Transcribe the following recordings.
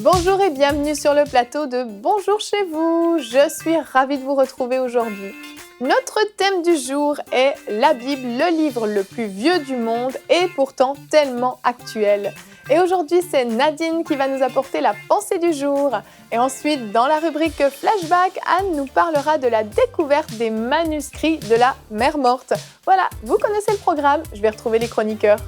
Bonjour et bienvenue sur le plateau de Bonjour chez vous. Je suis ravie de vous retrouver aujourd'hui. Notre thème du jour est la Bible, le livre le plus vieux du monde et pourtant tellement actuel. Et aujourd'hui, c'est Nadine qui va nous apporter la pensée du jour. Et ensuite, dans la rubrique Flashback, Anne nous parlera de la découverte des manuscrits de la Mer Morte. Voilà, vous connaissez le programme, je vais retrouver les chroniqueurs.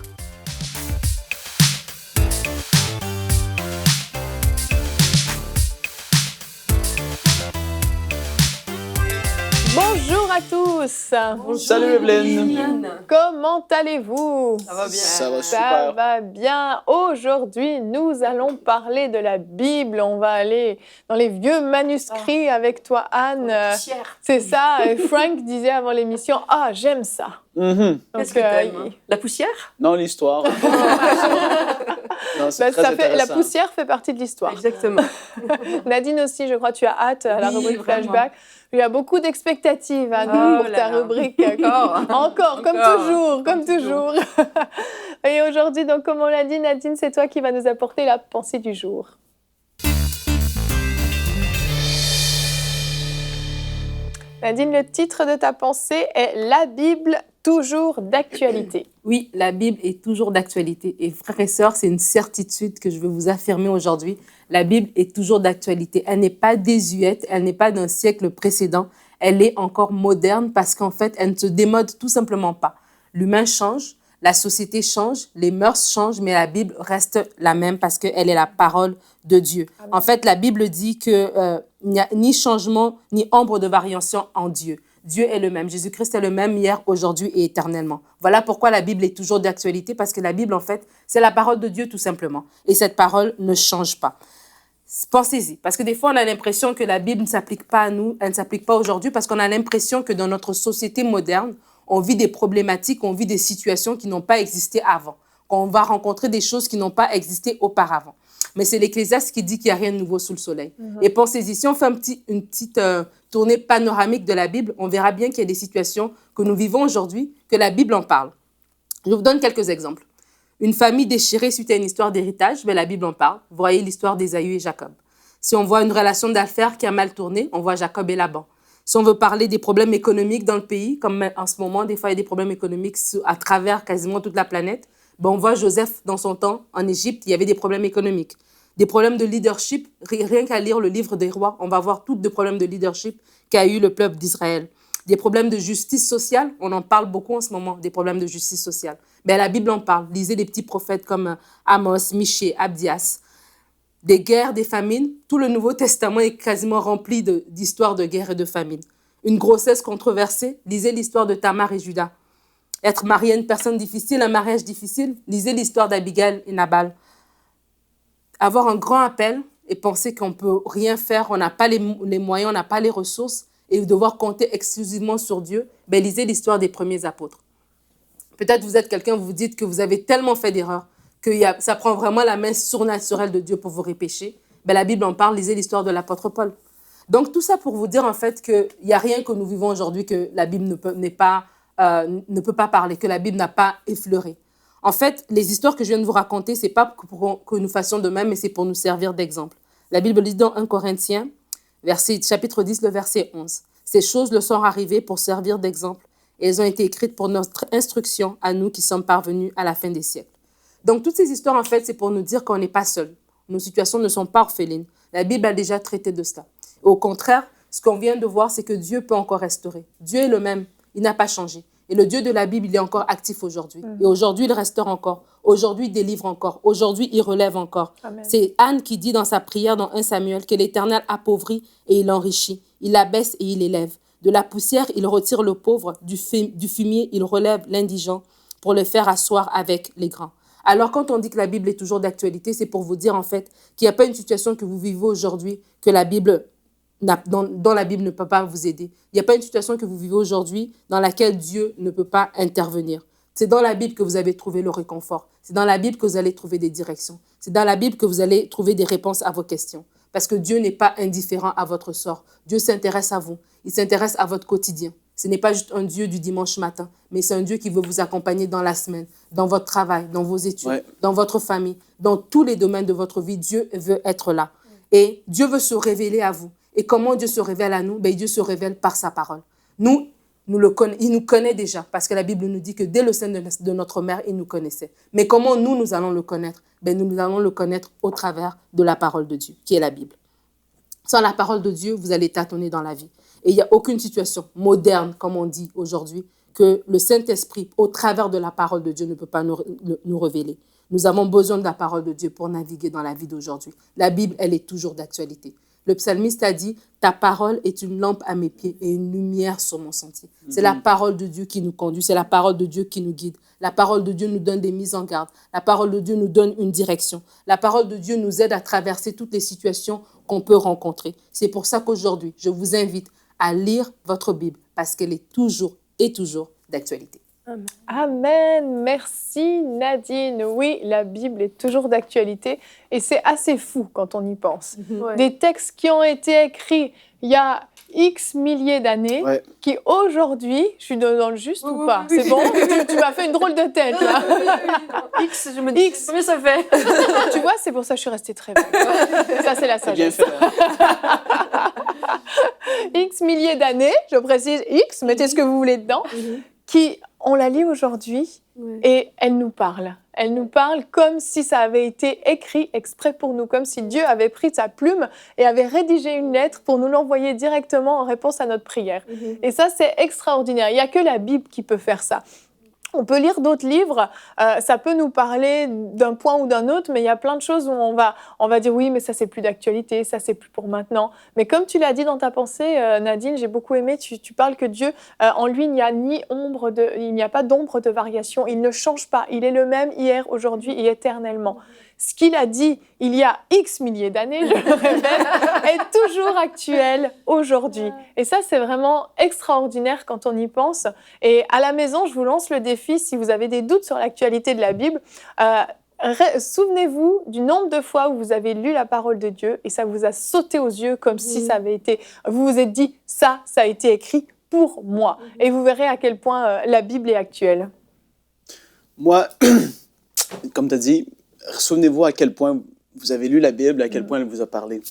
Bonjour à tous. Bonjour. Salut Evelyne. Comment allez-vous? Ça va bien. Ça va Ça super. va bien. Aujourd'hui, nous allons parler de la Bible. On va aller dans les vieux manuscrits avec toi, Anne. C'est ça. Frank disait avant l'émission, « Ah, j'aime ça. » Qu'est-ce que t'aimes? La poussière? Non, l'histoire. Non, c'est Bah, très la intéressant. poussière fait partie de l'histoire. Exactement. Nadine aussi, je crois que tu as hâte à la Oui, rubrique vraiment. Flashback. Il y a beaucoup d'expectatives Anne, Oh pour là ta là. rubrique. Encore. Comme toujours. Et aujourd'hui, donc, comme on l'a dit, Nadine, c'est toi qui vas nous apporter la pensée du jour. Nadine, le titre de ta pensée est « La Bible, toujours d'actualité ». Oui, la Bible est toujours d'actualité. Et frères et sœurs, c'est une certitude que je veux vous affirmer aujourd'hui. La Bible est toujours d'actualité. Elle n'est pas désuète, elle n'est pas d'un siècle précédent. Elle est encore moderne parce qu'en fait, elle ne se démode tout simplement pas. L'humain change, la société change, les mœurs changent, mais la Bible reste la même parce qu'elle est la parole de Dieu. Amen. En fait, la Bible dit qu'il n'y a ni changement, ni ombre de variation en Dieu. Dieu est le même. Jésus-Christ est le même hier, aujourd'hui et éternellement. Voilà pourquoi la Bible est toujours d'actualité, parce que la Bible, en fait, c'est la parole de Dieu tout simplement. Et cette parole ne change pas. Pensez-y, parce que des fois, on a l'impression que la Bible ne s'applique pas à nous, elle ne s'applique pas aujourd'hui, parce qu'on a l'impression que dans notre société moderne, on vit des problématiques, on vit des situations qui n'ont pas existé avant, qu'on va rencontrer des choses qui n'ont pas existé auparavant. Mais c'est l'Ecclésiaste qui dit qu'il n'y a rien de nouveau sous le soleil. Et pensez-y, si on fait une petite tournée panoramique de la Bible, on verra bien qu'il y a des situations que nous vivons aujourd'hui, que la Bible en parle. Je vous donne quelques exemples. Une famille déchirée suite à une histoire d'héritage, mais la Bible en parle. Vous voyez l'histoire d'Ésaü et Jacob. Si on voit une relation d'affaires qui a mal tourné, on voit Jacob et Laban. Si on veut parler des problèmes économiques dans le pays, comme en ce moment, des fois, il y a des problèmes économiques à travers quasiment toute la planète, ben, on voit Joseph dans son temps, en Égypte, il y avait des problèmes économiques. Des problèmes de leadership, rien qu'à lire le livre des rois, on va voir tous les problèmes de leadership qu'a eu le peuple d'Israël. Des problèmes de justice sociale, on en parle beaucoup en ce moment, des problèmes de justice sociale. Ben, la Bible en parle. Lisez des petits prophètes comme Amos, Michée, Abdias. Des guerres, des famines, tout le Nouveau Testament est quasiment rempli d'histoires de guerres et de famines. Une grossesse controversée, lisez l'histoire de Tamar et Judas. Être marié à une personne difficile, un mariage difficile, lisez l'histoire d'Abigail et Nabal. Avoir un grand appel et penser qu'on ne peut rien faire, on n'a pas les moyens, on n'a pas les ressources et devoir compter exclusivement sur Dieu, ben, lisez l'histoire des premiers apôtres. Peut-être vous êtes quelqu'un, vous vous dites que vous avez tellement fait d'erreurs que ça prend vraiment la main surnaturelle de Dieu pour vous repêcher. Ben, la Bible en parle, lisez l'histoire de l'apôtre Paul. Donc tout ça pour vous dire en fait qu'il n'y a rien que nous vivons aujourd'hui que la Bible ne peut pas parler, que la Bible n'a pas effleuré. En fait, les histoires que je viens de vous raconter, ce n'est pas pour que nous fassions de même, mais c'est pour nous servir d'exemple. La Bible dit dans 1 Corinthiens, chapitre 10, le verset 11. « Ces choses leur sont arrivées pour servir d'exemple et elles ont été écrites pour notre instruction à nous qui sommes parvenus à la fin des siècles. » Donc, toutes ces histoires, en fait, c'est pour nous dire qu'on n'est pas seuls. Nos situations ne sont pas orphelines. La Bible a déjà traité de cela. Au contraire, ce qu'on vient de voir, c'est que Dieu peut encore restaurer. Dieu est le même. Il n'a pas changé. Et le Dieu de la Bible, il est encore actif aujourd'hui. Et aujourd'hui, il restaure encore. Aujourd'hui, il délivre encore. Aujourd'hui, il relève encore. Amen. C'est Anne qui dit dans sa prière dans 1 Samuel que l'Éternel appauvrit et il enrichit. Il abaisse et il élève. De la poussière, il retire le pauvre. Du fumier, il relève l'indigent pour le faire asseoir avec les grands. Alors, quand on dit que la Bible est toujours d'actualité, c'est pour vous dire en fait qu'il n'y a pas une situation que vous vivez aujourd'hui que la Bible dont la Bible ne peut pas vous aider. Il n'y a pas une situation que vous vivez aujourd'hui dans laquelle Dieu ne peut pas intervenir. C'est dans la Bible que vous avez trouvé le réconfort. C'est dans la Bible que vous allez trouver des directions. C'est dans la Bible que vous allez trouver des réponses à vos questions. Parce que Dieu n'est pas indifférent à votre sort. Dieu s'intéresse à vous. Il s'intéresse à votre quotidien. Ce n'est pas juste un Dieu du dimanche matin, mais c'est un Dieu qui veut vous accompagner dans la semaine, dans votre travail, dans vos études, dans votre famille, dans tous les domaines de votre vie. Dieu veut être là. Et Dieu veut se révéler à vous. Et comment Dieu se révèle à nous? Dieu se révèle par sa parole. Il nous connaît déjà, parce que la Bible nous dit que dès le sein de notre mère, il nous connaissait. Mais comment nous allons le connaître? Nous allons le connaître au travers de la parole de Dieu, qui est la Bible. Sans la parole de Dieu, vous allez tâtonner dans la vie. Et il n'y a aucune situation moderne, comme on dit aujourd'hui, que le Saint-Esprit, au travers de la parole de Dieu, ne peut pas nous révéler. Nous avons besoin de la parole de Dieu pour naviguer dans la vie d'aujourd'hui. La Bible, elle est toujours d'actualité. Le psalmiste a dit « Ta parole est une lampe à mes pieds et une lumière sur mon sentier. » C'est la parole de Dieu qui nous conduit, c'est la parole de Dieu qui nous guide. La parole de Dieu nous donne des mises en garde. La parole de Dieu nous donne une direction. La parole de Dieu nous aide à traverser toutes les situations qu'on peut rencontrer. C'est pour ça qu'aujourd'hui, je vous invite à lire votre Bible parce qu'elle est toujours et toujours d'actualité. Amen. Merci Nadine. Oui, la Bible est toujours d'actualité et c'est assez fou quand on y pense. Des textes qui ont été écrits il y a X milliers d'années, qui aujourd'hui, je suis dans le juste ou pas? C'est bon? Tu m'as fait une drôle de tête là. X, je me dis, combien ça fait? Tu vois, c'est pour ça que je suis restée très belle. Ça, c'est la sagesse. X milliers d'années, je précise X, mettez ce que vous voulez dedans, qui, on la lit aujourd'hui et elle nous parle. Elle nous parle comme si ça avait été écrit exprès pour nous, comme si Dieu avait pris sa plume et avait rédigé une lettre pour nous l'envoyer directement en réponse à notre prière. Et ça, c'est extraordinaire. Il n'y a que la Bible qui peut faire ça. On peut lire d'autres livres, ça peut nous parler d'un point ou d'un autre, mais il y a plein de choses où on va dire oui, mais ça c'est plus d'actualité, ça c'est plus pour maintenant. Mais comme tu l'as dit dans ta pensée, Nadine, j'ai beaucoup aimé, tu parles que Dieu, en lui, il n'y a pas d'ombre de variation, il ne change pas, il est le même hier, aujourd'hui et éternellement. Ce qu'il a dit il y a X milliers d'années, je le répète, est toujours actuel aujourd'hui. Et ça, c'est vraiment extraordinaire quand on y pense. Et à la maison, je vous lance le défi, si vous avez des doutes sur l'actualité de la Bible, souvenez-vous du nombre de fois où vous avez lu la parole de Dieu et ça vous a sauté aux yeux comme si ça avait été... Vous vous êtes dit, ça a été écrit pour moi. Et vous verrez à quel point la Bible est actuelle. Moi, comme tu as dit, souvenez-vous à quel point vous avez lu la Bible, à quel point elle vous a parlé.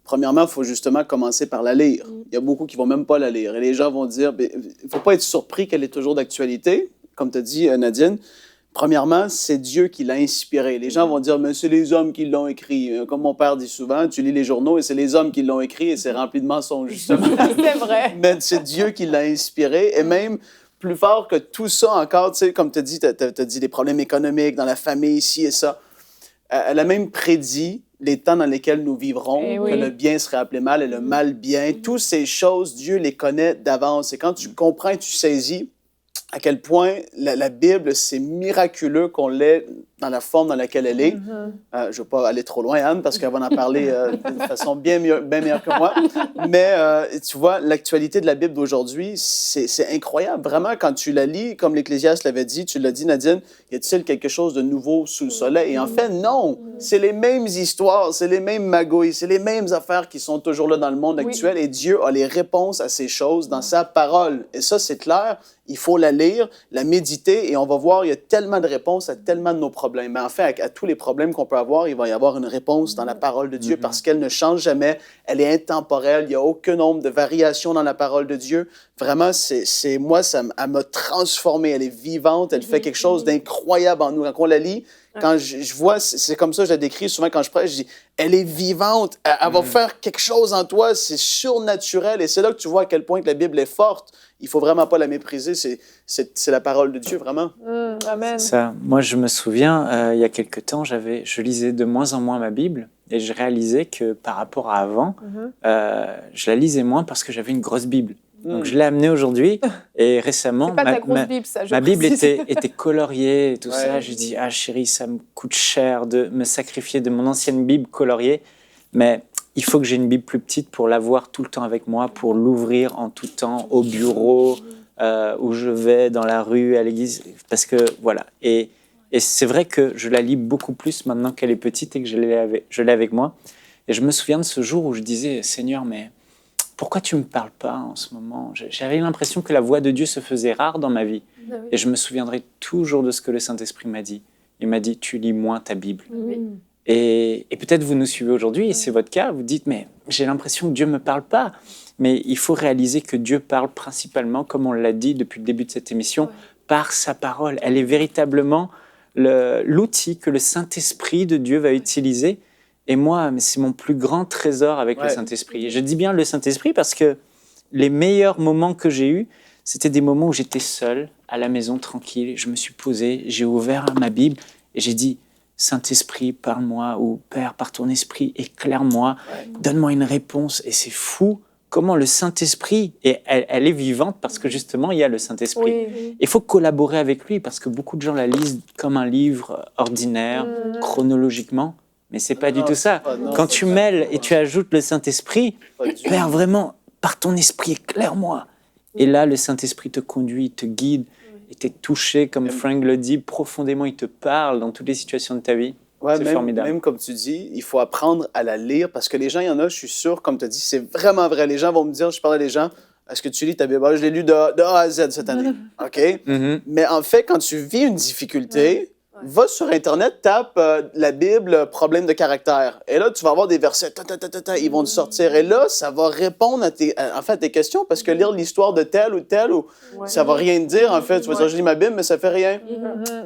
Premièrement, il faut justement commencer par la lire. Il y a beaucoup qui ne vont même pas la lire. Et les gens vont dire, il ne faut pas être surpris qu'elle est toujours d'actualité, comme tu as dit, Nadine. Premièrement, c'est Dieu qui l'a inspiré. Les gens vont dire, mais c'est les hommes qui l'ont écrit. Comme mon père dit souvent, tu lis les journaux et c'est les hommes qui l'ont écrit et c'est rempli de mensonges, justement. C'est vrai. Mais c'est Dieu qui l'a inspiré. Et même plus fort que tout ça encore, tu sais, comme tu as dit, tu as dit des problèmes économiques dans la famille, ici et ça. Elle a même prédit les temps dans lesquels nous vivrons, que le bien serait appelé mal et le mal bien. Toutes ces choses, Dieu les connaît d'avance. Et quand tu comprends et tu saisis à quel point la Bible, c'est miraculeux qu'on l'ait dans la forme dans laquelle elle est. Je ne vais pas aller trop loin, Anne, parce qu'elle va en parler d'une façon bien meilleure que moi. Mais tu vois, l'actualité de la Bible d'aujourd'hui, c'est incroyable. Vraiment, quand tu la lis, comme l'Ecclésiaste l'avait dit, tu l'as dit, Nadine, y a-t-il quelque chose de nouveau sous le soleil? Et en fait, non. C'est les mêmes histoires, c'est les mêmes magouilles, c'est les mêmes affaires qui sont toujours là dans le monde actuel. Et Dieu a les réponses à ces choses dans sa parole. Et ça, c'est clair. Il faut la lire, la méditer, et on va voir, il y a tellement de réponses à tellement de nos problèmes. Mais en fait, à tous les problèmes qu'on peut avoir, il va y avoir une réponse dans la parole de Dieu parce qu'elle ne change jamais, elle est intemporelle, il n'y a aucun nombre de variations dans la parole de Dieu. Vraiment, moi, elle m'a transformé, elle est vivante, elle fait quelque chose d'incroyable en nous. Quand on la lit, quand je vois, c'est comme ça que je la décris souvent quand je prêche, je dis, elle est vivante, elle va faire quelque chose en toi, c'est surnaturel, et c'est là que tu vois à quel point que la Bible est forte. Il ne faut vraiment pas la mépriser, c'est la parole de Dieu, vraiment. Amen. Ça, moi, je me souviens, il y a quelque temps, je lisais de moins en moins ma Bible, et je réalisais que par rapport à avant, je la lisais moins parce que j'avais une grosse Bible. Donc, je l'ai amenée aujourd'hui, et récemment, ma Bible était coloriée et tout ça. J'ai dit, chérie, ça me coûte cher de me sacrifier de mon ancienne Bible coloriée, mais il faut que j'ai une Bible plus petite pour l'avoir tout le temps avec moi, pour l'ouvrir en tout temps, au bureau, où je vais, dans la rue, à l'église, parce que, voilà. Et c'est vrai que je la lis beaucoup plus maintenant qu'elle est petite et que je l'ai avec moi. Et je me souviens de ce jour où je disais, Seigneur, mais pourquoi tu me parles pas en ce moment? J'avais l'impression que la voix de Dieu se faisait rare dans ma vie. Et je me souviendrai toujours de ce que le Saint-Esprit m'a dit. Il m'a dit, tu lis moins ta Bible. Et peut-être vous nous suivez aujourd'hui, et c'est votre cas, vous dites, mais j'ai l'impression que Dieu ne me parle pas. Mais il faut réaliser que Dieu parle principalement, comme on l'a dit depuis le début de cette émission, par sa parole. Elle est véritablement l'outil que le Saint-Esprit de Dieu va utiliser. Et moi, c'est mon plus grand trésor avec le Saint-Esprit. Et je dis bien le Saint-Esprit parce que les meilleurs moments que j'ai eus, c'était des moments où j'étais seul, à la maison, tranquille. Je me suis posé, j'ai ouvert ma Bible et j'ai dit, Saint-Esprit, parle-moi, ou Père, par ton esprit, éclaire-moi, donne-moi une réponse. Et c'est fou comment le Saint-Esprit, et elle est vivante parce que justement, il y a le Saint-Esprit. Il faut collaborer avec lui parce que beaucoup de gens la lisent comme un livre ordinaire, chronologiquement, mais c'est pas du tout ça. Quand tu mêles et tu ajoutes le Saint-Esprit, Père, vraiment, par ton esprit, éclaire-moi. Et là, le Saint-Esprit te conduit, te guide, et t'es touché, comme Frank le dit, profondément, il te parle dans toutes les situations de ta vie. C'est formidable. Même comme tu dis, il faut apprendre à la lire parce que les gens, il y en a, je suis sûr, comme tu as dit, c'est vraiment vrai. Les gens vont me dire, je parle à des gens, est-ce que tu lis ta Bible? Je l'ai lu de A à Z cette année. OK? Mais en fait, quand tu vis une difficulté, va sur Internet, tape la Bible, problème de caractère. Et là, tu vas avoir des versets, ils vont te sortir. Et là, ça va répondre à tes questions parce que lire l'histoire de tel ou tel, ça va rien te dire, en fait. Tu vas dire, je lis ma Bible, mais ça fait rien.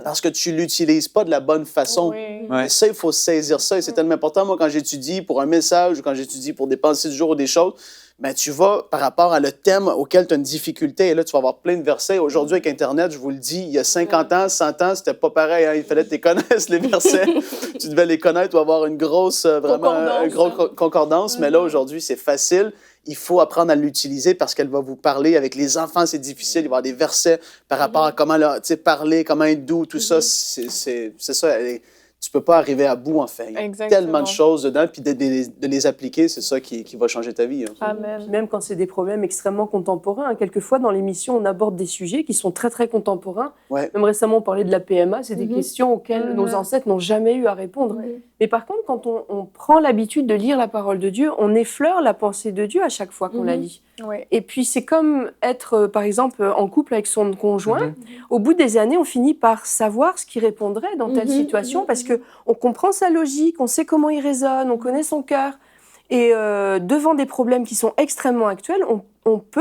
Parce que tu l'utilises pas de la bonne façon. Et ça, il faut saisir ça. Et c'est tellement important. Moi, quand j'étudie pour un message ou quand j'étudie pour des pensées du jour ou des choses, ben, tu vas par rapport à le thème auquel tu as une difficulté. Et là, tu vas avoir plein de versets. Aujourd'hui, avec Internet, je vous le dis, il y a 50 ans, 100 ans, c'était pas pareil. Hein? Il fallait que tu les connaisses, les versets. Tu devais les connaître ou avoir une grosse, concordance. Mais là, aujourd'hui, c'est facile. Il faut apprendre à l'utiliser parce qu'elle va vous parler. Avec les enfants, c'est difficile. Il va y avoir des versets par rapport à comment parler, comment être doux, tout ça. C'est ça. Tu peux pas arriver à bout, en fait. Il y a tellement de choses dedans, puis de les appliquer, c'est ça qui va changer ta vie. Hein. Amen. Même quand c'est des problèmes extrêmement contemporains. Hein. Quelquefois, dans l'émission, on aborde des sujets qui sont très, très contemporains. Même récemment, on parlait de la PMA. C'est des questions auxquelles nos ancêtres n'ont jamais eu à répondre. Mais par contre, quand on prend l'habitude de lire la parole de Dieu, on effleure la pensée de Dieu à chaque fois qu'on la lit. Et puis, c'est comme être, par exemple, en couple avec son conjoint. Au bout des années, on finit par savoir ce qu'il répondrait dans telle situation parce qu'on comprend sa logique, on sait comment il raisonne, on connaît son cœur. Et devant des problèmes qui sont extrêmement actuels, on peut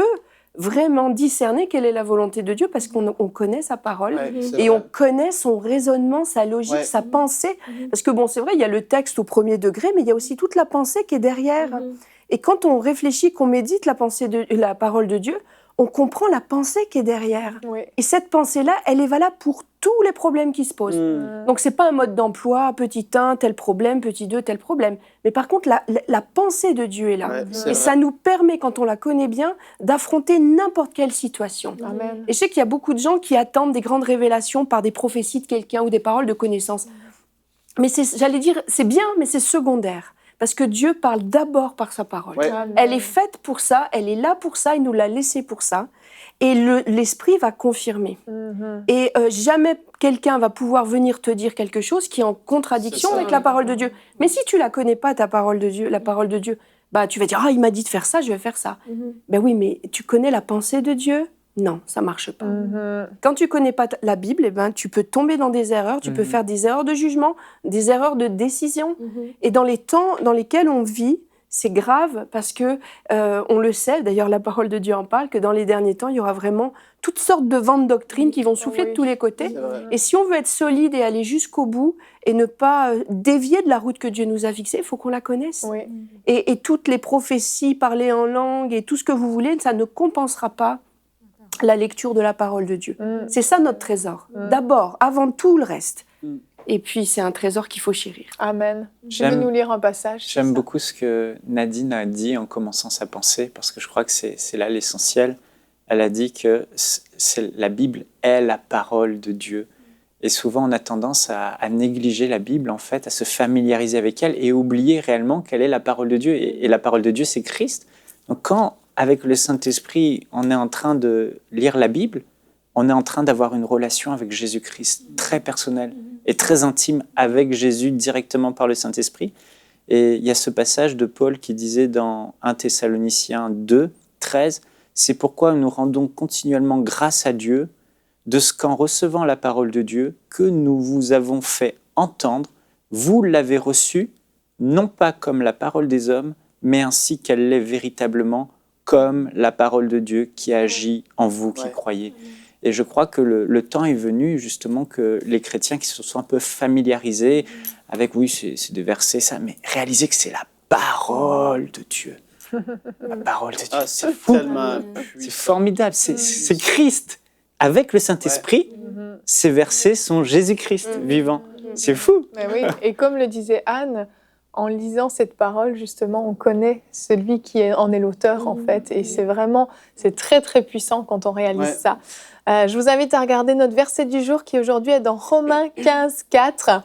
vraiment discerner quelle est la volonté de Dieu parce qu'on connaît sa parole et on connaît son raisonnement, sa logique, sa pensée. Parce que bon, c'est vrai, il y a le texte au premier degré, mais il y a aussi toute la pensée qui est derrière. Et quand on réfléchit, qu'on médite la parole de Dieu, on comprend la pensée qui est derrière. Et cette pensée-là, elle est valable pour tous les problèmes qui se posent. Donc, c'est pas un mode d'emploi, petit 1, tel problème, petit 2, tel problème. Mais par contre, la pensée de Dieu est là. Et ça nous permet, quand on la connaît bien, d'affronter n'importe quelle situation. Amen. Et je sais qu'il y a beaucoup de gens qui attendent des grandes révélations par des prophéties de quelqu'un ou des paroles de connaissance. Mais j'allais dire, c'est bien, mais c'est secondaire. Parce que Dieu parle d'abord par sa parole. Elle est faite pour ça, elle est là pour ça, il nous l'a laissée pour ça. Et l'Esprit va confirmer. Et jamais quelqu'un va pouvoir venir te dire quelque chose qui est en contradiction avec la parole de Dieu. Mais si tu la connais pas, ta parole de Dieu, la parole de Dieu, bah, tu vas dire « Ah, il m'a dit de faire ça, je vais faire ça. Ben oui, mais tu connais la pensée de Dieu ? Non, ça marche pas. Quand tu connais pas la Bible, eh ben, tu peux tomber dans des erreurs, tu peux faire des erreurs de jugement, des erreurs de décision. Et dans les temps dans lesquels on vit, c'est grave parce que on le sait, d'ailleurs la parole de Dieu en parle, que dans les derniers temps, il y aura vraiment toutes sortes de vents de doctrine qui vont souffler de tous les côtés. Et si on veut être solide et aller jusqu'au bout et ne pas dévier de la route que Dieu nous a fixée, il faut qu'on la connaisse. Et toutes les prophéties, parler en langue et tout ce que vous voulez, ça ne compensera pas la lecture de la parole de Dieu. C'est ça notre trésor. D'abord, avant tout le reste. Et puis, c'est un trésor qu'il faut chérir. Amen. Je vais nous lire un passage. J'aime beaucoup ce que Nadine a dit en commençant sa pensée, parce que je crois que c'est là l'essentiel. Elle a dit que la Bible est la parole de Dieu. Et souvent, on a tendance à négliger la Bible, en fait, à se familiariser avec elle et oublier réellement quelle est la parole de Dieu. Et la parole de Dieu, c'est Christ. Donc, quand avec le Saint-Esprit, on est en train de lire la Bible, on est en train d'avoir une relation avec Jésus-Christ très personnelle et très intime avec Jésus directement par le Saint-Esprit. Et il y a ce passage de Paul qui disait dans 1 Thessaloniciens 2, 13, « C'est pourquoi nous rendons continuellement grâce à Dieu de ce qu'en recevant la parole de Dieu que nous vous avons fait entendre, vous l'avez reçue, non pas comme la parole des hommes, mais ainsi qu'elle l'est véritablement, comme la parole de Dieu qui agit en vous qui croyez. » Et je crois que le temps est venu justement que les chrétiens qui se sont un peu familiarisés avec, oui, c'est des versets, ça, mais réaliser que c'est la parole de Dieu. La parole de Dieu, c'est fou. C'est formidable, c'est Christ. Avec le Saint-Esprit, ces versets sont Jésus-Christ vivant. C'est fou. Mais oui. Et comme le disait Anne, en lisant cette parole, justement, on connaît celui qui en est l'auteur, en fait. Et c'est très, très puissant quand on réalise ça. Je vous invite à regarder notre verset du jour qui aujourd'hui est dans Romains 15, 4.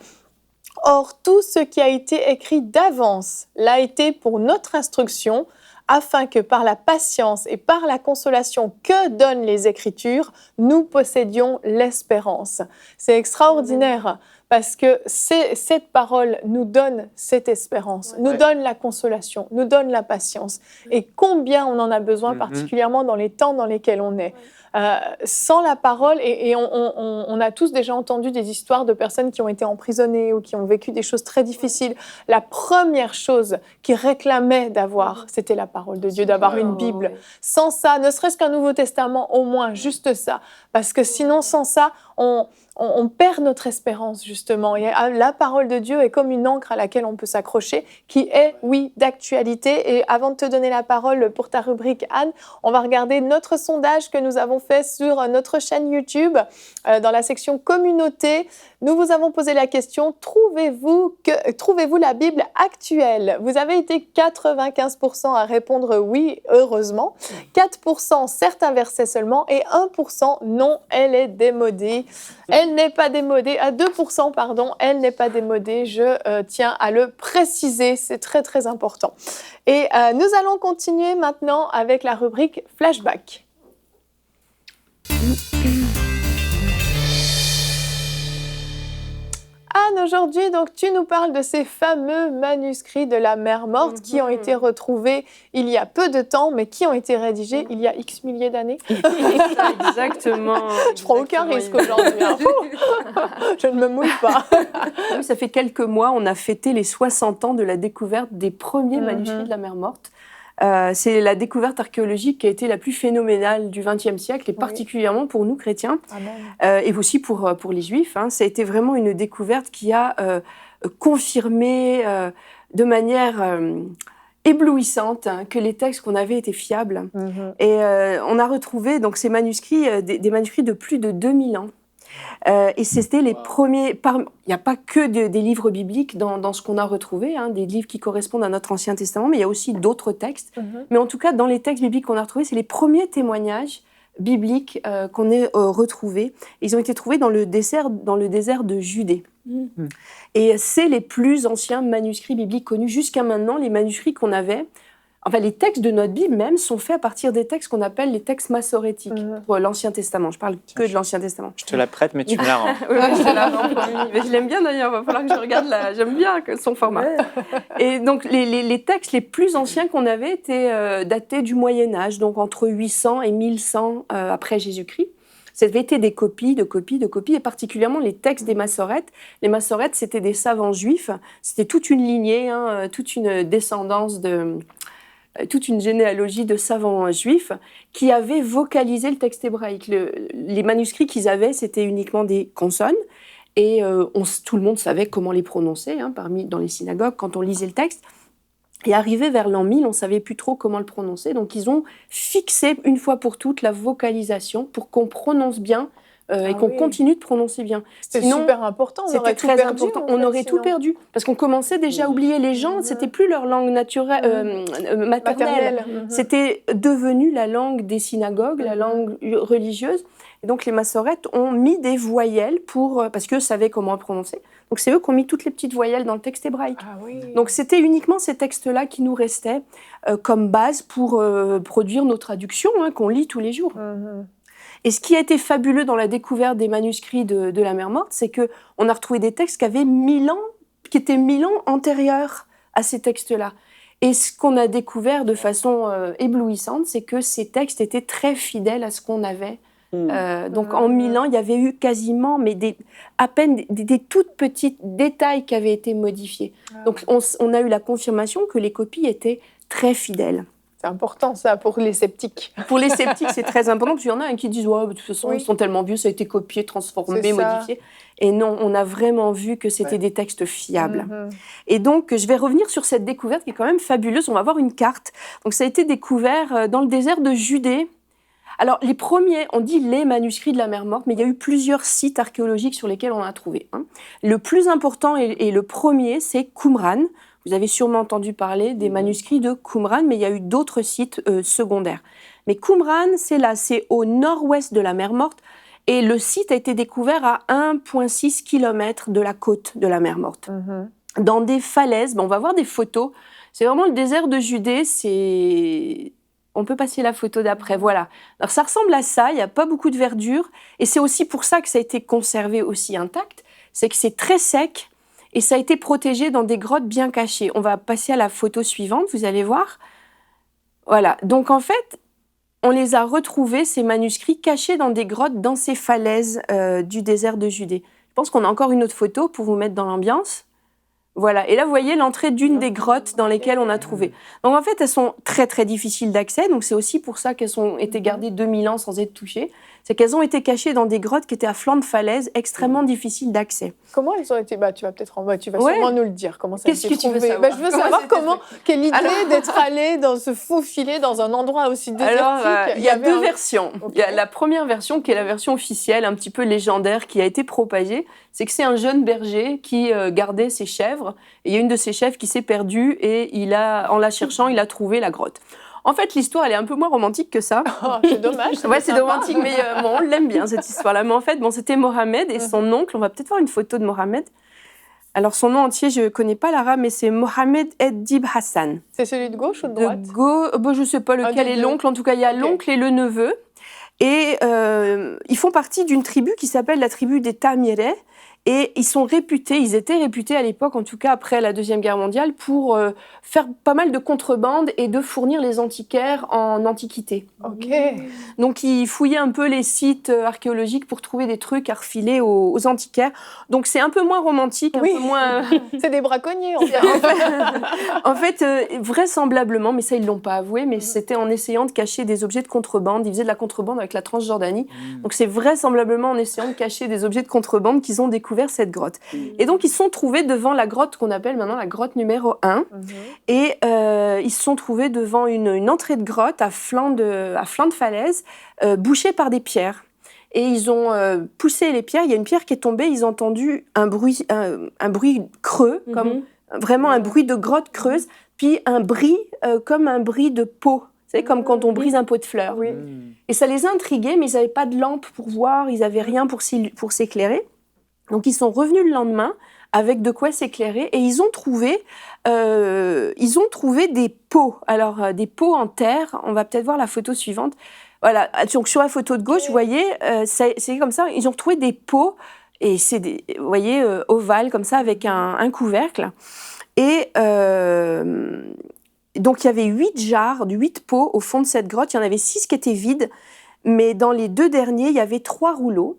« Or, tout ce qui a été écrit d'avance l'a été pour notre instruction, afin que par la patience et par la consolation que donnent les Écritures, nous possédions l'espérance. » C'est extraordinaire parce que cette parole nous donne cette espérance, nous donne la consolation, nous donne la patience. Et combien on en a besoin, particulièrement dans les temps dans lesquels on est. Sans la parole, et on a tous déjà entendu des histoires de personnes qui ont été emprisonnées ou qui ont vécu des choses très difficiles. La première chose qu'ils réclamaient d'avoir, c'était la parole de Dieu, d'avoir une Bible. Sans ça, ne serait-ce qu'un Nouveau Testament, au moins, juste ça. Parce que sinon, sans ça, on perd notre espérance, justement. Et la parole de Dieu est comme une encre à laquelle on peut s'accrocher, qui est, oui, d'actualité. Et avant de te donner la parole pour ta rubrique, Anne, on va regarder notre sondage que nous avons fait sur notre chaîne YouTube, dans la section communauté. Nous vous avons posé la question, trouvez-vous la Bible actuelle? Vous avez été 95% à répondre oui, heureusement. 4% certains versets seulement et 1% non, elle est démodée. Elle n'est pas démodée, à 2%, pardon, elle n'est pas démodée, je tiens à le préciser, c'est très très important. Et nous allons continuer maintenant avec la rubrique Flashback. Anne, aujourd'hui, donc, tu nous parles de ces fameux manuscrits de la Mer Morte qui ont été retrouvés il y a peu de temps, mais qui ont été rédigés il y a X milliers d'années. Exactement. Je prends aucun risque aujourd'hui. Hein. Je ne me mouille pas. Oui, ça fait quelques mois, on a fêté les 60 ans de la découverte des premiers manuscrits de la Mer Morte. C'est la découverte archéologique qui a été la plus phénoménale du XXe siècle, et particulièrement pour nous chrétiens, et aussi pour les juifs. Hein. Ça a été vraiment une découverte qui a confirmé de manière éblouissante que les textes qu'on avait étaient fiables. Et on a retrouvé donc, ces manuscrits, des manuscrits de plus de 2000 ans. Et c'était les premiers... Il n'y a pas que des livres bibliques dans ce qu'on a retrouvé, hein, des livres qui correspondent à notre Ancien Testament, mais il y a aussi d'autres textes. Mais en tout cas, dans les textes bibliques qu'on a retrouvés, c'est les premiers témoignages bibliques qu'on ait retrouvés. Ils ont été trouvés dans le désert de Judée. Et c'est les plus anciens manuscrits bibliques connus jusqu'à maintenant. Les manuscrits qu'on avait... Enfin, les textes de notre Bible même sont faits à partir des textes qu'on appelle les textes massorétiques pour l'Ancien Testament. Je parle que de l'Ancien Testament. Je te la prête, mais tu me la rends. Oui, je te la rends. Mais je l'aime bien d'ailleurs, il va falloir que je regarde j'aime bien son format. Et donc, les textes les plus anciens qu'on avait étaient datés du Moyen-Âge, donc entre 800 et 1100 après Jésus-Christ. Ça avait été des copies, et particulièrement les textes des Massorètes. Les Massorètes, c'était des savants juifs. C'était toute une lignée, hein, toute une descendance toute une généalogie de savants juifs qui avaient vocalisé le texte hébraïque. Les manuscrits qu'ils avaient, c'était uniquement des consonnes, et tout le monde savait comment les prononcer, hein, dans les synagogues, quand on lisait le texte. Et arrivé vers l'an 1000, on ne savait plus trop comment le prononcer, donc ils ont fixé une fois pour toutes la vocalisation pour qu'on prononce bien et qu'on continue de prononcer bien. C'était super important, on aurait tout perdu. On aurait tout perdu, parce qu'on commençait déjà à oublier les gens, c'était plus leur langue naturelle, maternelle. C'était devenu la langue des synagogues, la langue religieuse. Et donc les Massorètes ont mis des voyelles parce qu'eux savaient comment prononcer. Donc c'est eux qui ont mis toutes les petites voyelles dans le texte hébraïque. Donc c'était uniquement ces textes-là qui nous restaient comme base pour produire nos traductions, hein, qu'on lit tous les jours. Et ce qui a été fabuleux dans la découverte des manuscrits de la Mer Morte, c'est qu'on a retrouvé des textes qui avaient 1000 ans, qui étaient 1000 ans antérieurs à ces textes-là. Et ce qu'on a découvert de façon éblouissante, c'est que ces textes étaient très fidèles à ce qu'on avait. Donc en 1000 ans, il y avait eu quasiment, mais à peine des toutes petites détails qui avaient été modifiés. Donc on a eu la confirmation que les copies étaient très fidèles. C'est important ça pour les sceptiques. Pour les sceptiques, c'est très important, parce qu'il y en a qui disent de toute façon, ils sont tellement vieux, ça a été copié, transformé, modifié. Et non, on a vraiment vu que c'était des textes fiables. Et donc, je vais revenir sur cette découverte qui est quand même fabuleuse. On va voir une carte. Donc, ça a été découvert dans le désert de Judée. Alors, les premiers, on dit les manuscrits de la mer Morte, mais il y a eu plusieurs sites archéologiques sur lesquels on a trouvé. Le plus important et le premier, c'est Qumran. Vous avez sûrement entendu parler des manuscrits de Qumran, mais il y a eu d'autres sites secondaires. Mais Qumran, c'est au nord-ouest de la mer Morte, et le site a été découvert à 1,6 km de la côte de la mer Morte. Dans des falaises, on va voir des photos. C'est vraiment le désert de Judée, on peut passer la photo d'après, voilà. Alors ça ressemble à ça, il n'y a pas beaucoup de verdure, et c'est aussi pour ça que ça a été conservé aussi intact, c'est que c'est très sec, et ça a été protégé dans des grottes bien cachées. On va passer à la photo suivante, vous allez voir. Voilà, donc en fait, on les a retrouvés, ces manuscrits, cachés dans des grottes, dans ces falaises du désert de Judée. Je pense qu'on a encore une autre photo pour vous mettre dans l'ambiance. Voilà, et là, vous voyez l'entrée d'une des grottes dans lesquelles on a trouvé. Donc en fait, elles sont très très difficiles d'accès, donc c'est aussi pour ça qu'elles ont été gardées 2000 ans sans être touchées. C'est qu'elles ont été cachées dans des grottes qui étaient à flanc de falaise, extrêmement difficiles d'accès. Comment elles ont été tu vas peut-être sûrement nous le dire. Comment ça Qu'est-ce que tu veux savoir Je veux savoir quelle idée d'être allé se faufiler dans un endroit aussi désertique. Alors, il y a deux versions. Il y a la première version qui est la version officielle, un petit peu légendaire, qui a été propagée. C'est que c'est un jeune berger qui gardait ses chèvres. Et il y a une de ses chèvres qui s'est perdue et en la cherchant, il a trouvé la grotte. En fait, l'histoire, elle est un peu moins romantique que ça. Oh, c'est dommage. Ouais, c'est romantique, mais on l'aime bien, cette histoire-là. Mais en fait, c'était Mohamed et son oncle. On va peut-être voir une photo de Mohamed. Alors, son nom entier, je ne connais pas l'arabe, mais c'est Mohamed Edib Hassan. C'est celui de gauche ou de droite? Je ne sais pas lequel est l'oncle. En tout cas, il y a l'oncle et le neveu. Et ils font partie d'une tribu qui s'appelle la tribu des Tamireh. Et ils étaient réputés à l'époque, en tout cas après la Deuxième Guerre mondiale, pour faire pas mal de contrebande et de fournir les antiquaires en antiquité. Ok. Donc ils fouillaient un peu les sites archéologiques pour trouver des trucs à refiler aux antiquaires. Donc c'est un peu moins romantique, un peu moins... C'est des braconniers en fait. En fait, vraisemblablement, mais ça ils l'ont pas avoué, mais c'était en essayant de cacher des objets de contrebande. Ils faisaient de la contrebande avec la Transjordanie. Donc c'est vraisemblablement en essayant de cacher des objets de contrebande qu'ils ont découvert cette grotte. Et donc, ils se sont trouvés devant la grotte qu'on appelle maintenant la grotte numéro 1. Et ils se sont trouvés devant une entrée de grotte à flanc de falaise, bouchée par des pierres. Et ils ont poussé les pierres. Il y a une pierre qui est tombée. Ils ont entendu un bruit creux, comme vraiment un bruit de grotte creuse, puis un bruit comme un bruit de pot. C'est comme quand on brise un pot de fleurs. Et ça les a intrigués, mais ils n'avaient pas de lampe pour voir. Ils n'avaient rien pour s'éclairer. Donc, ils sont revenus le lendemain avec de quoi s'éclairer et ils ont trouvé des pots. Alors, des pots en terre. On va peut-être voir la photo suivante. Voilà. Donc, sur la photo de gauche, vous voyez, c'est comme ça. Ils ont trouvé des pots et c'est vous voyez, ovales comme ça avec un couvercle. Et donc, il y avait 8 pots au fond de cette grotte. Il y en avait 6 qui étaient vides. Mais dans les 2 derniers, il y avait 3 rouleaux.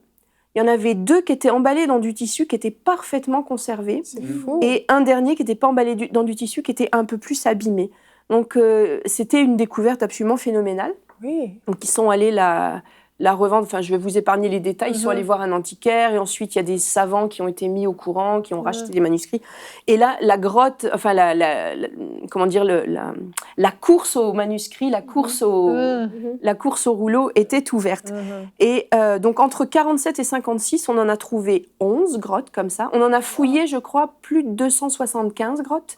Il y en avait 2 qui étaient emballés dans du tissu qui était parfaitement conservé. C'est fou. Et un dernier qui n'était pas emballé dans du tissu qui était un peu plus abîmé. Donc, c'était une découverte absolument phénoménale. Oui. Donc, ils sont allés la revendre. Enfin, je vais vous épargner les détails. Ils sont allés voir un antiquaire et ensuite, il y a des savants qui ont été mis au courant, qui ont racheté des manuscrits. Et là, la grotte, enfin, la course aux manuscrits, la course au rouleau était ouverte. Et donc, entre 47 et 56, on en a trouvé 11 grottes comme ça. On en a fouillé, je crois, plus de 275 grottes.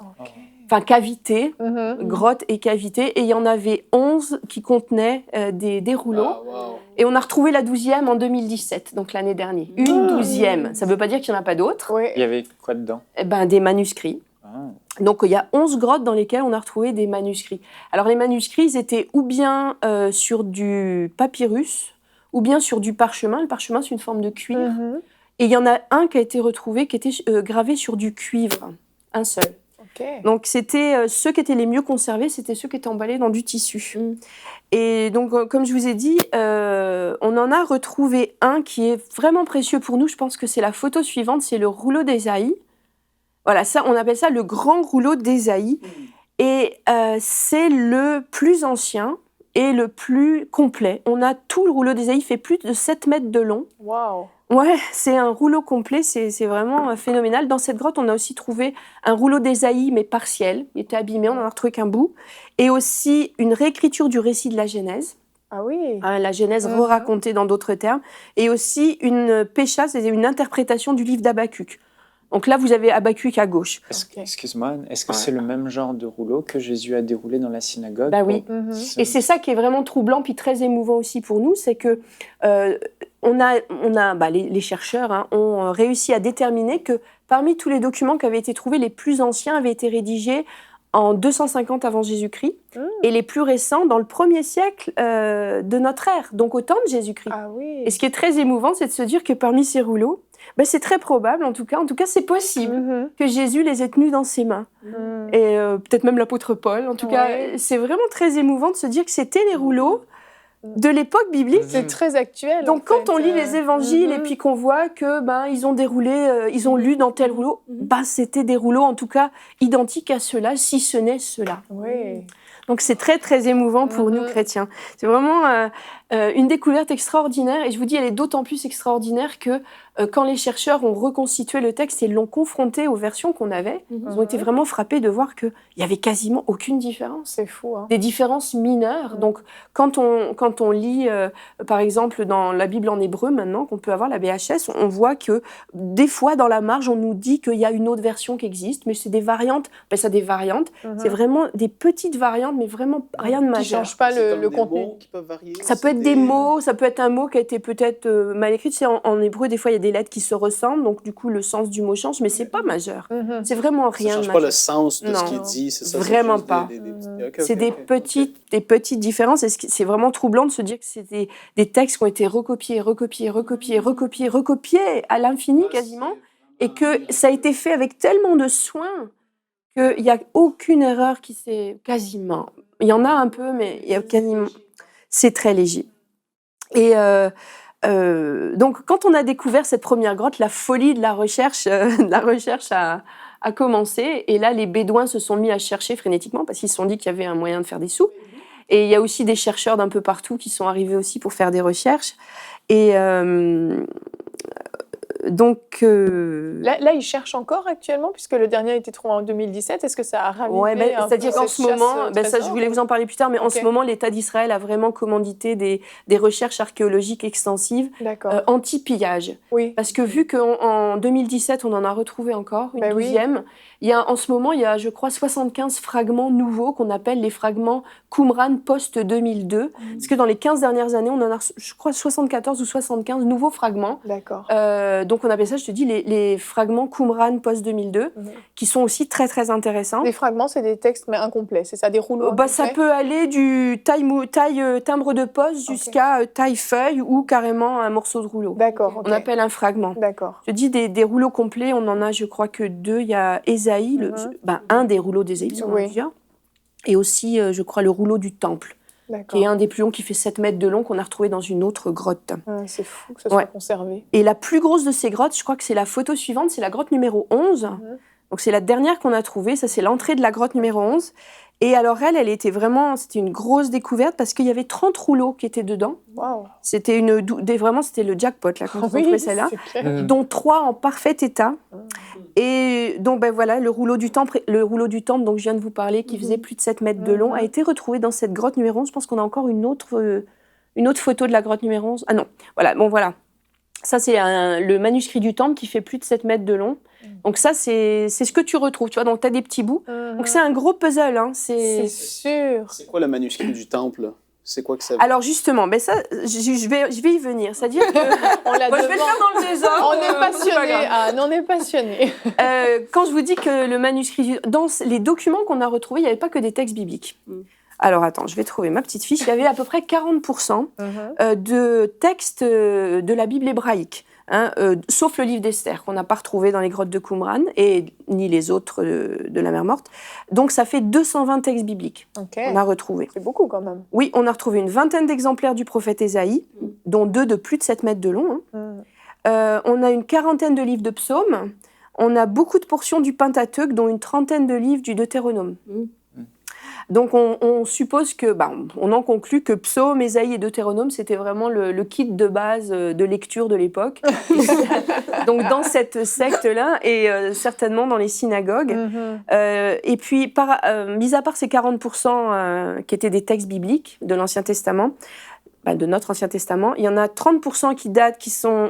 Enfin, cavités, grottes et cavités. Et il y en avait 11 qui contenaient des rouleaux. Et on a retrouvé la 12e en 2017, donc l'année dernière. Une 12e. Ça ne veut pas dire qu'il n'y en a pas d'autres. Oui. Il y avait quoi dedans? Des manuscrits. Donc, il y a 11 grottes dans lesquelles on a retrouvé des manuscrits. Alors, les manuscrits, ils étaient ou bien sur du papyrus, ou bien sur du parchemin. Le parchemin, c'est une forme de cuivre. Et il y en a un qui a été retrouvé, qui était gravé sur du cuivre. Un seul. Ok. Donc, c'était ceux qui étaient les mieux conservés, c'était ceux qui étaient emballés dans du tissu. Et donc, comme je vous ai dit, on en a retrouvé un qui est vraiment précieux pour nous. Je pense que c'est la photo suivante, c'est le rouleau d'Ésaïe. Voilà, ça, on appelle ça le grand rouleau d'Ésaïe. Et c'est le plus ancien et le plus complet. On a tout le rouleau d'Ésaïe, fait plus de 7 mètres de long. Waouh. Ouais, c'est un rouleau complet, c'est vraiment phénoménal. Dans cette grotte, on a aussi trouvé un rouleau d'Ésaïe, mais partiel. Il était abîmé, on n'en a retrouvé qu'un bout. Et aussi une réécriture du récit de la Genèse. Ah oui. La Genèse re-racontée dans d'autres termes. Et aussi une pécha, c'est une interprétation du livre d'Habakkuk. Donc là, vous avez Habakkuk à gauche. Excuse-moi, est-ce que c'est le même genre de rouleau que Jésus a déroulé dans la synagogue? Bah oui. Et c'est ça qui est vraiment troublant, puis très émouvant aussi pour nous, c'est que les chercheurs ont réussi à déterminer que parmi tous les documents qui avaient été trouvés, les plus anciens avaient été rédigés en 250 avant Jésus-Christ, et les plus récents dans le 1er siècle de notre ère, donc au temps de Jésus-Christ. Ah oui. Et ce qui est très émouvant, c'est de se dire que parmi ces rouleaux, c'est très probable, en tout cas c'est possible que Jésus les ait tenus dans ses mains. Et peut-être même l'apôtre Paul. En tout cas, c'est vraiment très émouvant de se dire que c'était les rouleaux de l'époque biblique. C'est très actuel. Donc quand on lit les évangiles et puis qu'on voit que ils ont déroulé, ils ont lu dans tel rouleau, c'était des rouleaux en tout cas identiques à ceux-là, si ce n'est ceux-là. Oui. Donc c'est très très émouvant pour nous chrétiens. C'est vraiment une découverte extraordinaire, et je vous dis, elle est d'autant plus extraordinaire que quand les chercheurs ont reconstitué le texte et l'ont confronté aux versions qu'on avait, ils ont été vraiment frappés de voir qu'il n'y avait quasiment aucune différence. C'est fou. Des différences mineures. Donc quand on lit, par exemple, dans la Bible en hébreu maintenant, qu'on peut avoir la BHS, on voit que des fois dans la marge, on nous dit qu'il y a une autre version qui existe, mais c'est des variantes. C'est des variantes. C'est vraiment des petites variantes, mais vraiment rien de majeur. Qui ne changent pas le contenu. Qui peuvent varier, ça peut être des mots, ça peut être un mot qui a été peut-être mal écrit. Tu sais, en hébreu, des fois, il y a des lettres qui se ressemblent, donc du coup, le sens du mot change, mais c'est pas majeur. C'est vraiment rien de majeur. Ça change pas le sens de ce qu'il dit, c'est ça? Vraiment pas. C'est des petites différences, et c'est vraiment troublant de se dire que c'est des textes qui ont été recopiés à l'infini quasiment, et que ça a été fait avec tellement de soin qu'il n'y a aucune erreur qui s'est quasiment... Il y en a un peu, mais il y a quasiment... C'est très léger. Et donc, quand on a découvert cette première grotte, la folie de la recherche a commencé. Et là, les Bédouins se sont mis à chercher frénétiquement parce qu'ils se sont dit qu'il y avait un moyen de faire des sous. Et il y a aussi des chercheurs d'un peu partout qui sont arrivés aussi pour faire des recherches. Et donc... Là, ils cherchent encore actuellement, puisque le dernier a été trouvé en 2017. Est-ce que ça a ravivé c'est-à-dire qu'en ce moment, ça, je voulais vous en parler plus tard, mais en ce moment, l'État d'Israël a vraiment commandité des recherches archéologiques extensives anti-pillage. Oui. Parce que vu qu'en 2017, on en a retrouvé encore une douzième, en ce moment, il y a, je crois, 75 fragments nouveaux qu'on appelle les fragments Qumran post-2002. Parce que dans les 15 dernières années, on en a, je crois, 74 ou 75 nouveaux fragments. D'accord. Donc on appelle ça, je te dis, les fragments Qumran post-2002, qui sont aussi très très intéressants. Les fragments, c'est des textes mais incomplets, c'est ça, des rouleaux ça peut aller du taille timbre de poste jusqu'à taille feuille ou carrément un morceau de rouleau. D'accord. On appelle un fragment. D'accord. Je dis des rouleaux complets, on en a, je crois que 2. Il y a Ésaïe, un des rouleaux d'Ésaïe, parce qu'on en a plusieurs. Et aussi, je crois, le rouleau du Temple, qui est un des plus longs, qui fait 7 mètres de long, qu'on a retrouvé dans une autre grotte. C'est fou que ça soit conservé. Et la plus grosse de ces grottes, je crois que c'est la photo suivante, c'est la grotte numéro 11. Donc c'est la dernière qu'on a trouvée, ça c'est l'entrée de la grotte numéro 11. Et alors elle était vraiment, c'était une grosse découverte parce qu'il y avait 30 rouleaux qui étaient dedans. Wow. C'était vraiment, c'était le jackpot là, quand on trouvait celle-là, dont 3 en parfait état. Et donc voilà, le rouleau du temple dont je viens de vous parler, qui faisait plus de 7 mètres de long, a été retrouvé dans cette grotte numéro 11. Je pense qu'on a encore une autre photo de la grotte numéro 11. Ah non, voilà. Ça, c'est le manuscrit du temple qui fait plus de 7 mètres de long. Donc ça, c'est ce que tu retrouves, tu vois, donc tu as des petits bouts. Donc c'est un gros puzzle. Hein, c'est sûr. C'est quoi le manuscrit du temple? C'est quoi que ça... Alors justement, ça, je vais y venir. C'est-à-dire que... je vais le faire dans le désordre. On est passionnés, Anne, on est passionnés. Quand je vous dis que le manuscrit... Dans les documents qu'on a retrouvés, il n'y avait pas que des textes bibliques. Alors attends, je vais trouver ma petite fiche. Il y avait à peu près 40% de textes de la Bible hébraïque. sauf le livre d'Esther, qu'on n'a pas retrouvé dans les grottes de Qumran, ni les autres de la mer Morte. Donc ça fait 220 textes bibliques qu'on a retrouvés. C'est beaucoup quand même. Oui, on a retrouvé une vingtaine d'exemplaires du prophète Ésaïe, dont 2 de plus de 7 mètres de long. On a une quarantaine de livres de psaumes. On a beaucoup de portions du Pentateuque, dont une trentaine de livres du Deutéronome. Donc on suppose que, on en conclut que Psaume, Ésaïe et Deutéronome, c'était vraiment le kit de base de lecture de l'époque. Donc dans cette secte-là, et certainement dans les synagogues. Et puis, mis à part ces 40% qui étaient des textes bibliques de l'Ancien Testament, de notre Ancien Testament, il y en a 30% qui sont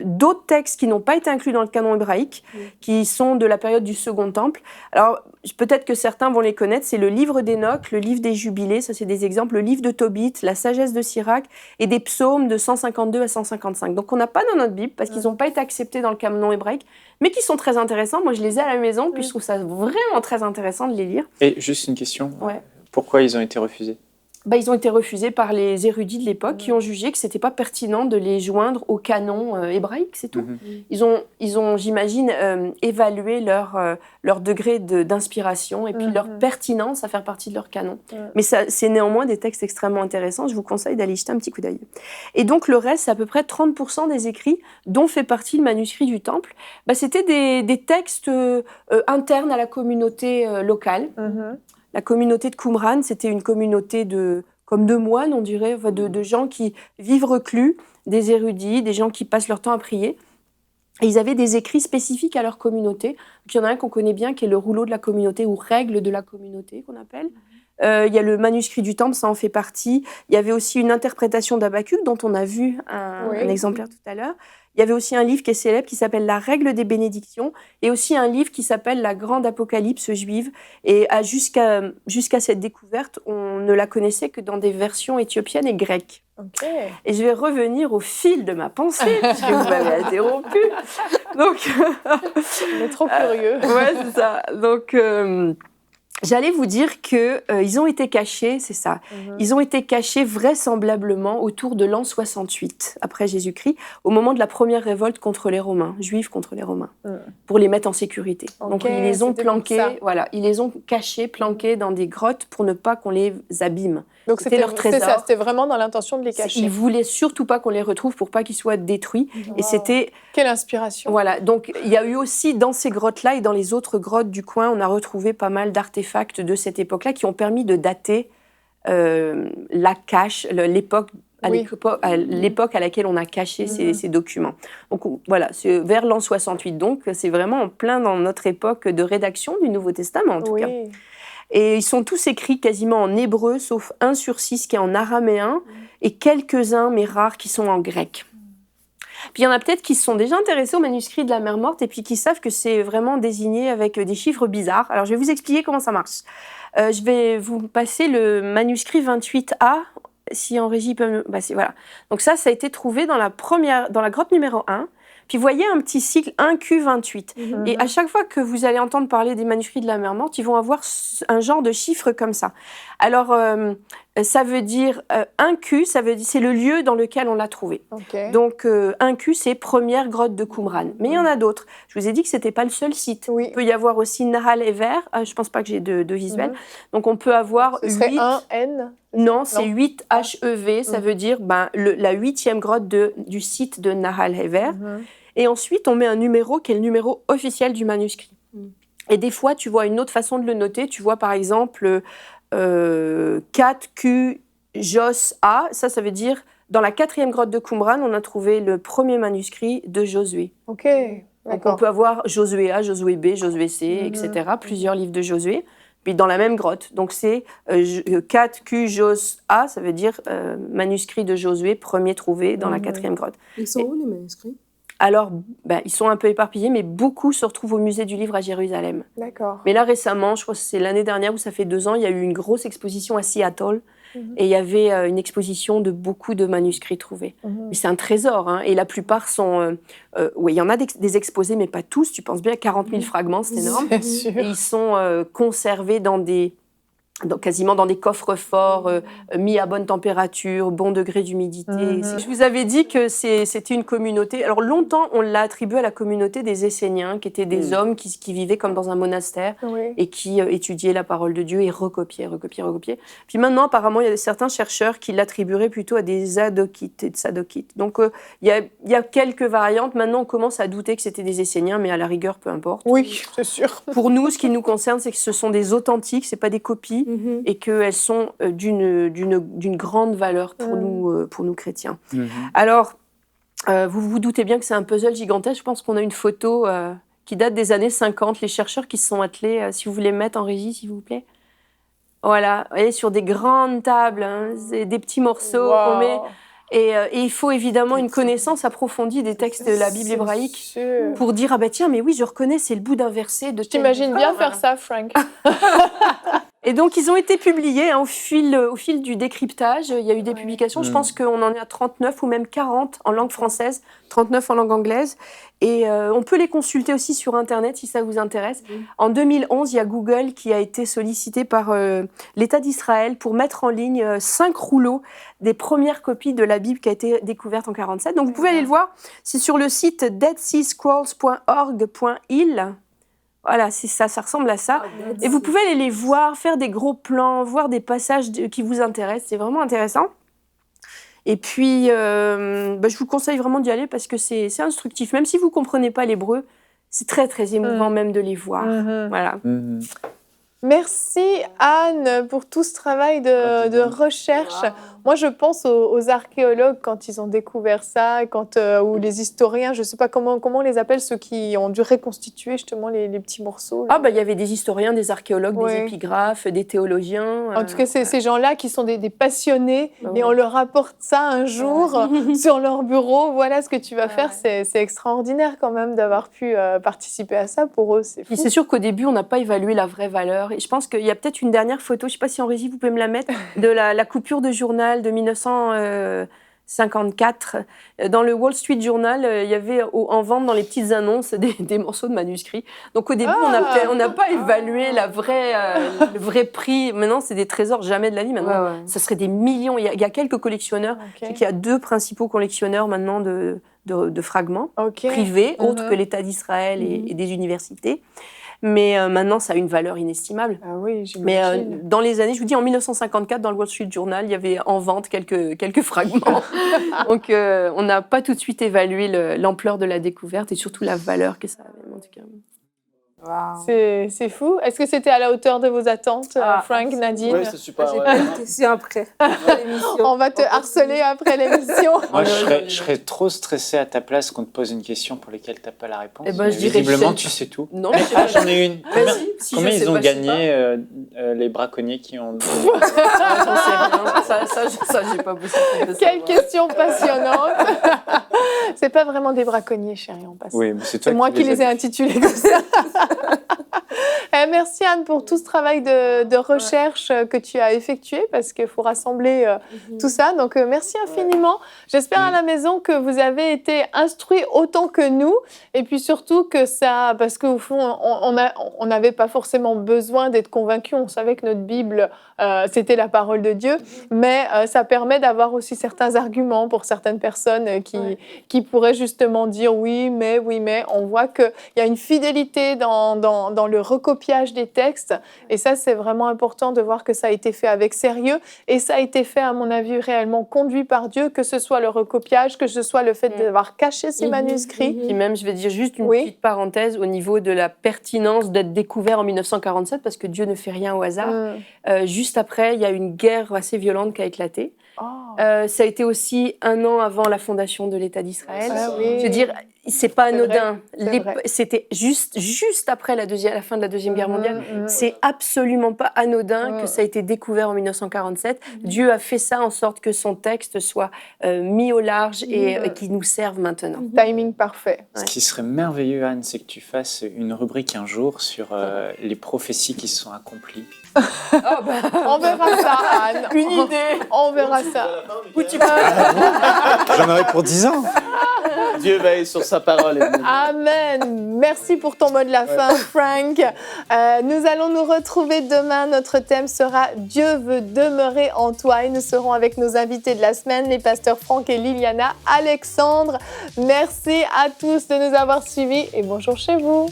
d'autres textes qui n'ont pas été inclus dans le canon hébraïque, qui sont de la période du Second Temple. Alors, peut-être que certains vont les connaître, c'est le livre d'Enoch, le livre des Jubilés, ça c'est des exemples, le livre de Tobit, la sagesse de Sirach, et des psaumes de 152 à 155. Donc on n'a pas dans notre Bible, parce qu'ils n'ont pas été acceptés dans le canon hébraïque, mais qui sont très intéressants. Moi, je les ai à la maison, puis je trouve ça vraiment très intéressant de les lire. Et juste une question, pourquoi ils ont été refusés ? Ils ont été refusés par les érudits de l'époque qui ont jugé que ce n'était pas pertinent de les joindre au canon hébraïque, c'est tout. Ils ont j'imagine, évalué leur degré d'inspiration et puis leur pertinence à faire partie de leur canon. Mais c'est néanmoins des textes extrêmement intéressants. Je vous conseille d'aller jeter un petit coup d'œil. Et donc, le reste, c'est à peu près 30% des écrits dont fait partie le manuscrit du Temple. C'était des textes internes à la communauté locale. La communauté de Qumran, c'était une communauté comme de moines, on dirait, de gens qui vivent reclus, des érudits, des gens qui passent leur temps à prier. Et ils avaient des écrits spécifiques à leur communauté. Donc, il y en a un qu'on connaît bien, qui est le rouleau de la communauté, ou règle de la communauté, qu'on appelle. Il y a le manuscrit du Temple, ça en fait partie. Il y avait aussi une interprétation d'Habakkuk, dont on a vu un exemplaire tout à l'heure. Il y avait aussi un livre qui est célèbre qui s'appelle La règle des bénédictions et aussi un livre qui s'appelle La grande apocalypse juive. Et jusqu'à cette découverte, on ne la connaissait que dans des versions éthiopiennes et grecques. Et je vais revenir au fil de ma pensée, puisque vous m'avez interrompu. Donc, on est trop curieux. Ouais, c'est ça. Donc, j'allais vous dire qu'ils ont été cachés, c'est ça. Ils ont été cachés vraisemblablement autour de l'an 68 après Jésus-Christ, au moment de la première révolte contre les Romains, juifs contre les Romains, pour les mettre en sécurité. Donc ils les ont planqués, ils les ont cachés, planqués dans des grottes pour ne pas qu'on les abîme. Donc c'était leur trésor. C'était vraiment dans l'intention de les cacher. Ils voulaient surtout pas qu'on les retrouve pour pas qu'ils soient détruits. Et c'était quelle inspiration. Voilà. Donc il y a eu aussi dans ces grottes-là et dans les autres grottes du coin, on a retrouvé pas mal d'artefacts de cette époque-là qui ont permis de dater la cache, l'époque à l'époque à laquelle on a caché ces documents. Donc voilà, c'est vers l'an 68. Donc c'est vraiment en plein dans notre époque de rédaction du Nouveau Testament en tout cas. Et ils sont tous écrits quasiment en hébreu, sauf 1 sur 6 qui est en araméen, et quelques-uns, mais rares, qui sont en grec. Puis il y en a peut-être qui se sont déjà intéressés au manuscrit de la mer Morte, et puis qui savent que c'est vraiment désigné avec des chiffres bizarres. Alors je vais vous expliquer comment ça marche. Je vais vous passer le manuscrit 28A, si en régie peut me... voilà. Donc ça a été trouvé dans la grotte numéro 1. Puis vous voyez un petit cycle 1Q28. Et à chaque fois que vous allez entendre parler des manuscrits de la mer Morte, ils vont avoir un genre de chiffre comme ça. Alors, ça veut dire 1Q, c'est le lieu dans lequel on l'a trouvé. Donc, 1Q, c'est première grotte de Qumran. Mais il y en a d'autres. Je vous ai dit que ce n'était pas le seul site. Il peut y avoir aussi Nahal Ever. Je ne pense pas que j'ai de visuel. Donc, on peut avoir 8... serait 1N? Non, c'est 8 HEV. Ça veut dire la 8e grotte du site de Nahal Ever. Et ensuite, on met un numéro qui est le numéro officiel du manuscrit. Et des fois, tu vois une autre façon de le noter. Tu vois, par exemple, 4Q Jos A. Ça veut dire, dans la 4e grotte de Qumran, on a trouvé le premier manuscrit de Josué. Donc, on peut avoir Josué A, Josué B, Josué C, etc. Plusieurs livres de Josué. Puis dans la même grotte. Donc c'est 4Q Jos A, ça veut dire manuscrit de Josué, premier trouvé dans la 4e grotte. Ils sont où les manuscrits ? Alors, ils sont un peu éparpillés, mais beaucoup se retrouvent au musée du livre à Jérusalem. D'accord. Mais là, récemment, je crois que c'est l'année dernière ou ça fait 2 ans, il y a eu une grosse exposition à Seattle. Et il y avait une exposition de beaucoup de manuscrits trouvés. Mais c'est un trésor, hein, et la plupart sont... il y en a des exposés, mais pas tous. Tu penses bien à 40 000 fragments, c'est énorme. C'est sûr. Et ils sont conservés dans des donc quasiment dans des coffres forts, mis à bonne température, bon degré d'humidité. Je vous avais dit que c'était une communauté. Alors longtemps, on l'a attribué à la communauté des Esséniens, qui étaient des hommes qui vivaient comme dans un monastère et qui étudiaient la parole de Dieu et recopiaient. Puis maintenant, apparemment, il y a certains chercheurs qui l'attribueraient plutôt à des Adokites et des Sadokites. Donc il y a quelques variantes. Maintenant, on commence à douter que c'était des Esséniens, mais à la rigueur, peu importe. Oui, c'est sûr. Pour nous, ce qui nous concerne, c'est que ce sont des authentiques, c'est pas des copies. Et qu'elles sont d'une grande valeur pour nous chrétiens. Alors, vous vous doutez bien que c'est un puzzle gigantesque. Je pense qu'on a une photo qui date des années 50. Les chercheurs qui se sont attelés, si vous voulez mettre en régie, s'il vous plaît. Voilà, vous voyez, sur des grandes tables, c'est des petits morceaux qu'on met. Et il faut évidemment une connaissance approfondie des textes de la Bible hébraïque pour dire, ah ben tiens, mais oui, je reconnais, c'est le bout d'un verset de... T'imagines bien faire ça, Frank. Et donc, ils ont été publiés au fil du décryptage. Il y a eu des publications. Je pense qu'on en est à 39 ou même 40 en langue française, 39 en langue anglaise. Et on peut les consulter aussi sur Internet si ça vous intéresse. En 2011, il y a Google qui a été sollicité par l'État d'Israël pour mettre en ligne 5 rouleaux des premières copies de la Bible qui a été découverte en 47. Donc, vous pouvez aller le voir. C'est sur le site deadseascrolls.org.il. Voilà, c'est ça, ça ressemble à ça. Et vous pouvez aller les voir, faire des gros plans, voir des passages qui vous intéressent. C'est vraiment intéressant. Et puis, je vous conseille vraiment d'y aller parce que c'est instructif. Même si vous ne comprenez pas l'hébreu, c'est très, très émouvant même de les voir. Voilà. Merci Anne pour tout ce travail de recherche. Moi, je pense aux archéologues quand ils ont découvert ça, ou les historiens, je ne sais pas comment on les appelle, ceux qui ont dû reconstituer justement les petits morceaux. Là. Il y avait des historiens, des archéologues, des épigraphes, des théologiens. En tout cas, c'est ces gens-là qui sont des passionnés et on leur apporte ça un jour sur leur bureau. Voilà ce que tu vas faire. C'est extraordinaire quand même d'avoir pu participer à ça. Pour eux, c'est fou. Et c'est sûr qu'au début, on n'a pas évalué la vraie valeur. Et je pense qu'il y a peut-être une dernière photo, je ne sais pas si en régie, vous pouvez me la mettre, de la coupure de journal de 1954. Dans le Wall Street Journal, il y avait en vente dans les petites annonces des morceaux de manuscrits. Donc au début, on n'a pas évalué le vrai prix. Maintenant, c'est des trésors jamais de la vie. Maintenant, ça serait des millions. Il y a quelques collectionneurs. Je sais qu'il y a 2 principaux collectionneurs maintenant de fragments privés, autres que l'État d'Israël et des universités. Mais maintenant, ça a une valeur inestimable. Ah oui, j'imagine. Mais dans les années, je vous dis, en 1954, dans le Wall Street Journal, il y avait en vente quelques fragments. Donc, on n'a pas tout de suite évalué l'ampleur de la découverte et surtout la valeur que ça avait, en tout cas. Wow. C'est fou. Est-ce que c'était à la hauteur de vos attentes, Frank, Nadine? Oui, c'est super. J'ai pas une question après l'émission. On va te harceler après l'émission. Moi, je serais trop stressée à ta place qu'on te pose une question pour laquelle tu n'as pas la réponse. Eh ben, je dirais visiblement, tu sais tout. Non, j'en ai une. Combien ils ont pas, gagné les braconniers qui ont... J'en sais rien. Ça, j'ai pas possible de savoir. Quelle question passionnante. C'est pas vraiment des braconniers, chérie, on passe. Oui, mais c'est moi qui les ai intitulés comme ça. Merci Anne pour tout ce travail de recherche que tu as effectué parce qu'il faut rassembler tout ça. Donc merci infiniment. J'espère à la maison que vous avez été instruits autant que nous et puis surtout que ça, parce qu'au fond on n'avait pas forcément besoin d'être convaincus. On savait que notre Bible c'était la parole de Dieu, mais ça permet d'avoir aussi certains arguments pour certaines personnes qui pourraient justement dire oui mais. On voit qu'il y a une fidélité dans le recopiage des textes et ça c'est vraiment important de voir que ça a été fait avec sérieux et ça a été fait à mon avis réellement conduit par Dieu, que ce soit le recopiage, que ce soit le fait d'avoir caché ces manuscrits. Et même je vais dire juste une petite parenthèse au niveau de la pertinence d'être découvert en 1947 parce que Dieu ne fait rien au hasard. Juste après il y a une guerre assez violente qui a éclaté. Ça a été aussi 1 an avant la fondation de l'État d'Israël. Je veux dire, c'est pas anodin. C'était juste après la fin de la Deuxième Guerre mondiale. C'est absolument pas anodin que ça a été découvert en 1947. Dieu a fait ça en sorte que son texte soit mis au large et qu'il nous serve maintenant. Timing parfait. Ce qui serait merveilleux, Anne, c'est que tu fasses une rubrique un jour sur les prophéties qui se sont accomplies. On verra ça, Anne. Une idée. On verra ça. Où tu peux... J'en aurais pour 10 ans. Dieu veille sur sa parole. Amen. Merci pour ton mot de la fin, Frank. Nous allons nous retrouver demain. Notre thème sera Dieu veut demeurer en toi. Et nous serons avec nos invités de la semaine, les pasteurs Franck et Liliana Alexandre. Merci à tous de nous avoir suivis et bonjour chez vous.